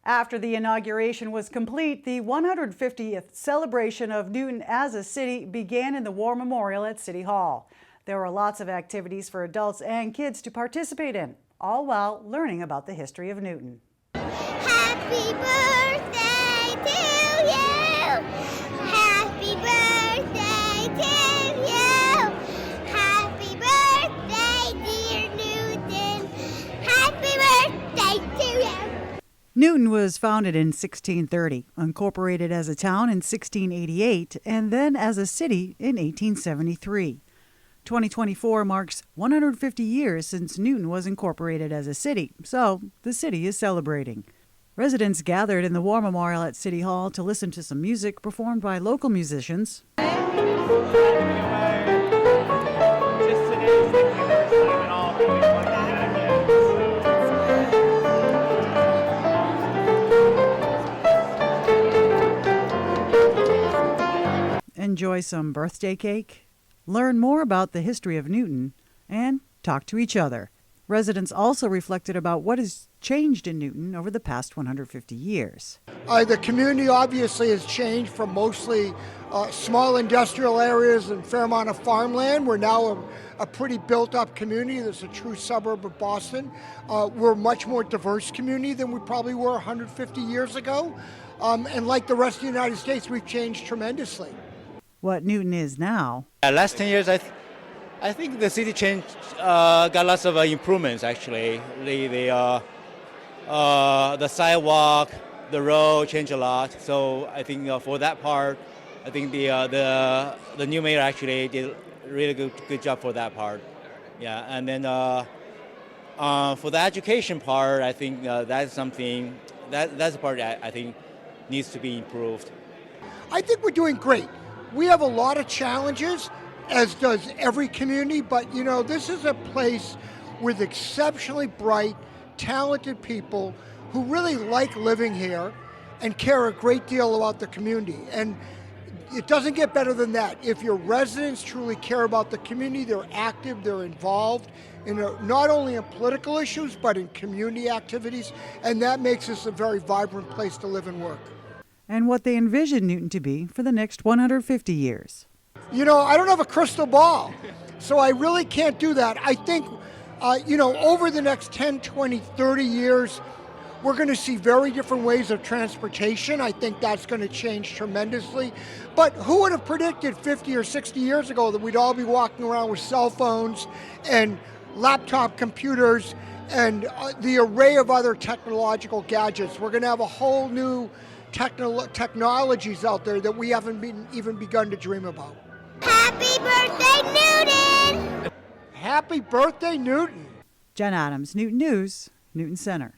After the inauguration was complete, the 150th celebration of Newton as a city began in the War Memorial at City Hall. There were lots of activities for adults and kids to participate in, all while learning about the history of Newton. Happy birthday to you! Happy birthday to you! Happy birthday, dear Newton! Happy birthday to you! Newton was founded in 1630, incorporated as a town in 1688, and then as a city in 1873. 2024 marks 150 years since Newton was incorporated as a city, so the city is celebrating. Residents gathered in the War Memorial at City Hall to listen to some music performed by local musicians. Enjoy some birthday cake, learn more about the history of Newton, and talk to each other. Residents also reflected about what has changed in Newton over the past 150 years. The community obviously has changed from mostly small industrial areas and a fair amount of farmland. We're now a pretty built-up community that's a true suburb of Boston. We're a much more diverse community than we probably were 150 years ago. And like the rest of the United States, we've changed tremendously. What Newton is now. Last 10 years, I think the city changed, got lots of improvements actually. The sidewalk, the road changed a lot. So I think for that part, I think the new mayor actually did a really good job for that part. Yeah, and then for the education part, I think that's something that's the part that I think needs to be improved. I think we're doing great. We have a lot of challenges, as does every community, but you know, this is a place with exceptionally bright, talented people who really like living here and care a great deal about the community. And it doesn't get better than that. If your residents truly care about the community, they're active, they're involved in not only in political issues, but in community activities, and that makes this a very vibrant place to live and work. And what they envision Newton to be for the next 150 years. You know, I don't have a crystal ball, so I really can't do that. I think, over the next 10, 20, 30 years, we're going to see very different ways of transportation. I think that's going to change tremendously. But who would have predicted 50 or 60 years ago that we'd all be walking around with cell phones and laptop computers and the array of other technological gadgets? We're going to have a whole new technologies out there that we haven't even begun to dream about. Happy birthday, Newton! Happy birthday, Newton! Jen Adams, Newton News, Newton Center.